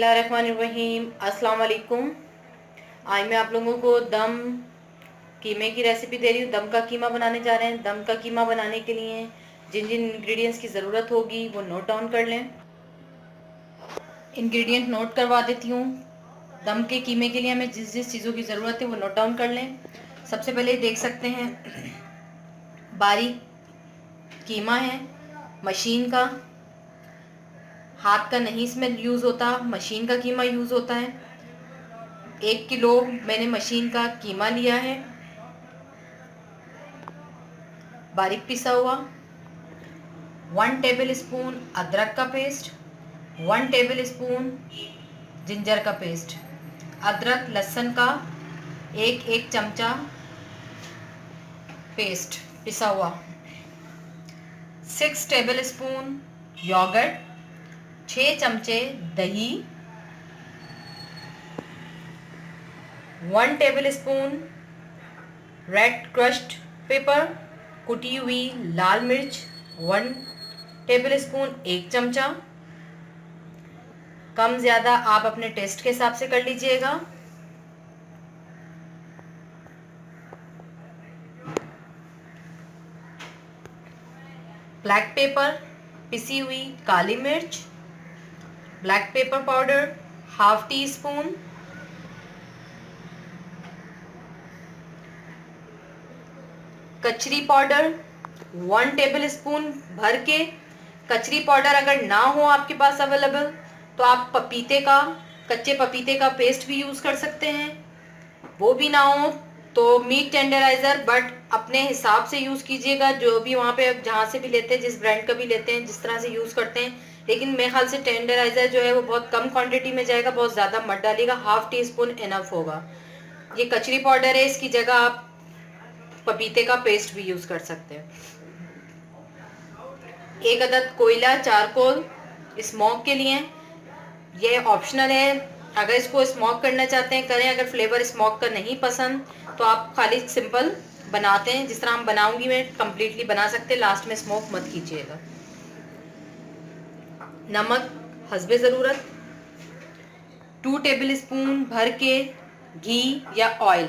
बिस्मिल्लाहिर्रहमानिर्रहीम। अस्सलाम वालेकुम। आज मैं आप लोगों को दम कीमे की रेसिपी दे रही हूँ। दम का कीमा बनाने जा रहे हैं। दम का कीमा बनाने के लिए जिन जिन इंग्रेडिएंट्स की ज़रूरत होगी वो नोट डाउन कर लें। इंग्रेडिएंट नोट करवा देती हूँ। दम के कीमे के लिए हमें जिस जिस चीज़ों की ज़रूरत है वो नोट डाउन कर लें। सबसे पहले देख सकते हैं बारीक कीमा है मशीन का। हाथ का नहीं इसमें यूज़ होता, मशीन का कीमा यूज़ होता है। 1 किलो मैंने मशीन का कीमा लिया है, बारीक पिसा हुआ। 1 टेबल स्पून अदरक का पेस्ट, 1 टेबल स्पून जिंजर का पेस्ट। अदरक लहसुन का एक चमचा पेस्ट पिसा हुआ। 6 टेबल स्पून योगर्ट, 6 चमचे दही, 1 table spoon red crushed paper, कुटी हुई लाल मिर्च 1 टेबल स्पून 1 चमचा। कम ज़्यादा आप अपने टेस्ट के हिसाब से कर लीजिएगा। ब्लैक पेपर, पिसी हुई काली मिर्च, ब्लैक पेपर पाउडर 1/2 टीस्पून, कचरी पाउडर 1 टेबल स्पून भर के। कचरी पाउडर अगर ना हो आपके पास अवेलेबल तो आप कच्चे पपीते का पेस्ट भी यूज़ कर सकते हैं। वो भी ना हो तो मीट टेंडराइज़र, बट अपने हिसाब से यूज़ कीजिएगा। जो भी वहाँ पे जहाँ से भी लेते हैं, जिस ब्रांड का भी लेते हैं, जिस तरह से यूज़ करते हैं। लेकिन मेरे ख्याल से टेंडराइज़र जो है वो बहुत कम क्वांटिटी में जाएगा, बहुत ज़्यादा मत डालिएगा। 1/2 टीस्पून इनफ होगा। ये कचरी पाउडर है, इसकी जगह आप पपीते का पेस्ट भी यूज़ कर सकते हैं। 1 अदद कोयला चारकोल स्मोक के लिए, ये ऑप्शनल है। अगर इसको स्मोक करना चाहते हैं करें, अगर फ्लेवर स्मोक का नहीं पसंद तो आप खाली सिंपल बनाते हैं जिस तरह हम बनाऊंगी मैं कंप्लीटली बना सकते हैं। लास्ट में स्मोक मत कीजिएगा। नमक हस्बे ज़रूरत, 2 टेबल स्पून भर के घी या ऑयल,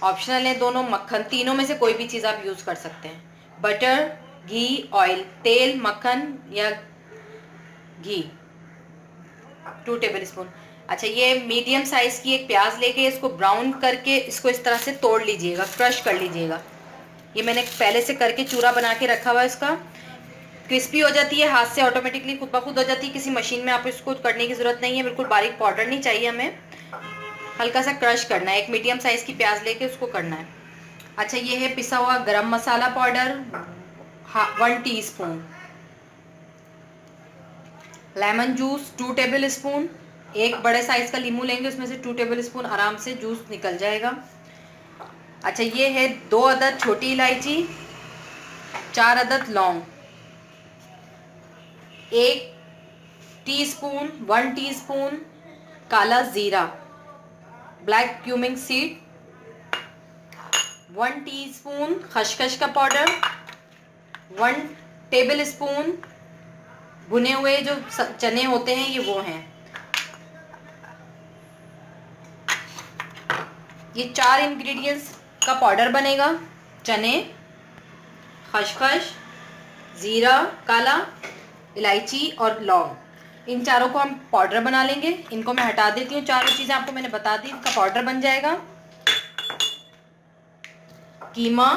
ऑप्शनल है दोनों। मक्खन, तीनों में से कोई भी चीज़ आप यूज़ कर सकते हैं। बटर, घी, ऑयल, तेल, मक्खन या घी 2 टेबल स्पून। अच्छा, ये मीडियम साइज़ की एक प्याज लेके इसको ब्राउन करके इसको इस तरह से तोड़ लीजिएगा, क्रश कर लीजिएगा। ये मैंने पहले से करके चूरा बना के रखा हुआ है। इसका क्रिस्पी हो जाती है, हाथ से ऑटोमेटिकली खुद ब खुद हो जाती है। किसी मशीन में आप इसको करने की ज़रूरत नहीं है। बिल्कुल बारीक पाउडर नहीं चाहिए हमें, हल्का सा क्रश करना है। एक मीडियम साइज़ की प्याज लेके उसको करना है। अच्छा, ये है पिसा हुआ garam masala powder 1 teaspoon. Lemon juice 2 tablespoon. एक बड़े साइज़ का लीमू लेंगे, उसमें से 2 टेबल स्पून आराम से जूस निकल जाएगा। अच्छा, ये है 2 अदद छोटी इलायची, 4 अदद लौंग, 1 टीस्पून काला ज़ीरा, ब्लैक क्यूमिंग सीड, 1 टीस्पून खसखस का पाउडर, 1 टेबल स्पून भुने हुए जो चने होते हैं ये वो हैं। ये 4 इंग्रेडिएंट्स का पाउडर बनेगा। चने, खसखस, ज़ीरा काला, इलायची और लौंग, इन चारों को हम पाउडर बना लेंगे। इनको मैं हटा देती हूँ। चारों चीज़ें आपको मैंने बता दी, इनका पाउडर बन जाएगा। कीमा,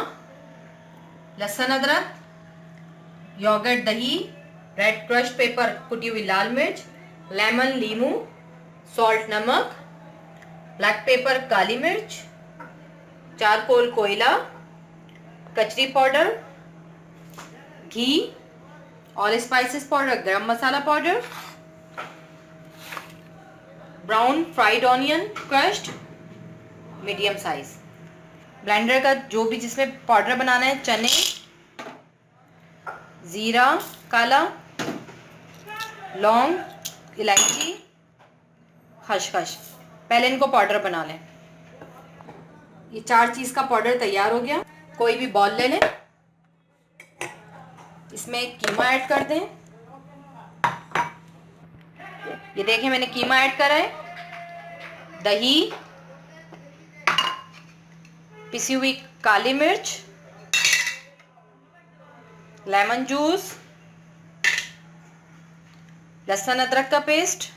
लहसुन अदरक, योगर्ट दही, रेड क्रश पेपर कुटी हुई लाल मिर्च, लेमन लीमू, सॉल्ट नमक, ब्लैक पेपर काली मिर्च, चारकोल कोयला, कचरी powder, ghee, all spices powder, garam masala powder, brown fried onion crushed medium size. Blender का जो भी जिसमें पाउडर बनाना है, चने, ज़ीरा काला, लौंग, इलायची, खसखस, पहले इनको पाउडर बना लें। ये 4 चीज़ का पाउडर तैयार हो गया। कोई भी बॉल ले लें, इसमें कीमा ऐड कर दें, ये देखें मैंने कीमा ऐड करा है, दही, पिसी हुई काली मिर्च, लेमन जूस, लहसुन अदरक का पेस्ट,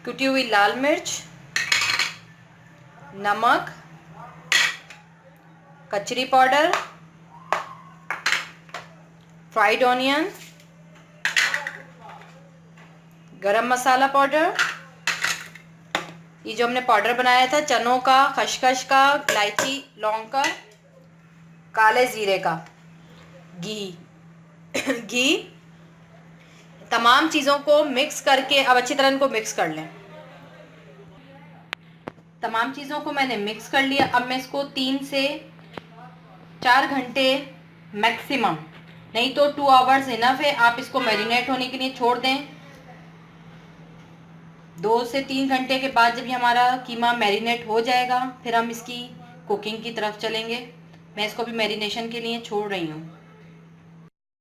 कुटी हुई लाल मिर्च, नमक, कचरी पाउडर, फ्राइड ऑनियन, गरम मसाला पाउडर, ये जो हमने पाउडर बनाया था चनों का, खसखस का, इलायची, लौंग का, काले जीरे का, घी घी, तमाम चीज़ों को मिक्स करके अब अच्छी तरह इनको मिक्स कर लें। तमाम चीज़ों को मैंने मिक्स कर लिया। अब मैं इसको 3 से 4 घंटे मैक्सिमम, नहीं तो 2 आवर्स इनफ है, आप इसको मैरिनेट होने के लिए छोड़ दें। 2 से 3 घंटे के बाद जब ये हमारा कीमा मैरिनेट हो जाएगा फिर हम इसकी कुकिंग की तरफ चलेंगे। मैं इसको भी मैरिनेशन के लिए छोड़ रही हूँ।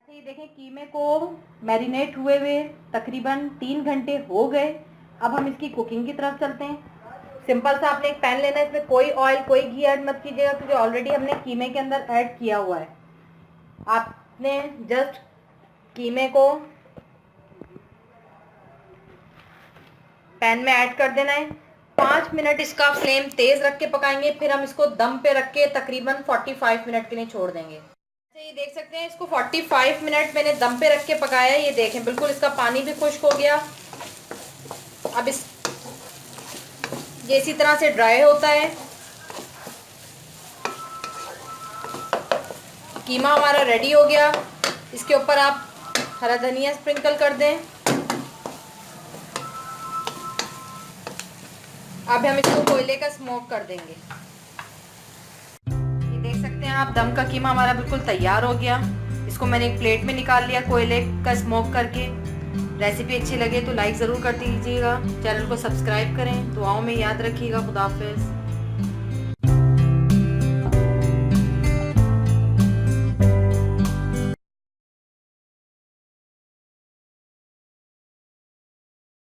ये देखें कीमे को मैरिनेट हुए हुए तकरीबन 3 घंटे हो गए। अब हम इसकी कुकिंग की तरफ चलते हैं। सिंपल सा आपने एक पैन लेना है, इसमें कोई ऑयल कोई घी ऐड मत कीजिएगा क्योंकि ऑलरेडी हमने कीमे के अंदर ऐड किया हुआ है। आपने जस्ट कीमे को पैन में ऐड कर देना है। 5 मिनट इसका फ्लेम तेज रख के पकाएंगे, फिर हम इसको दम पे रख के तकरीबन 45 मिनट के लिए छोड़ देंगे। ये देख सकते हैं इसको 45 मिनट मैंने दम पे रख के पकाया है। ये देखें बिल्कुल इसका पानी भी खुश्क हो गया। अब ये इसी तरह से ड्राई होता है। कीमा हमारा रेडी हो गया। इसके ऊपर आप हरा धनिया स्प्रिंकल कर दें। अब हम इसको कोयले का स्मोक कर देंगे। ये देख सकते हैं आप दम का कीमा हमारा बिल्कुल तैयार हो गया। इसको मैंने एक प्लेट में निकाल लिया कोयले का स्मोक करके। रेसिपी अच्छी लगे तो लाइक ज़रूर कर दीजिएगा। चैनल को सब्सक्राइब करें। दुआओं में याद रखिएगा। खुदा हाफिज़।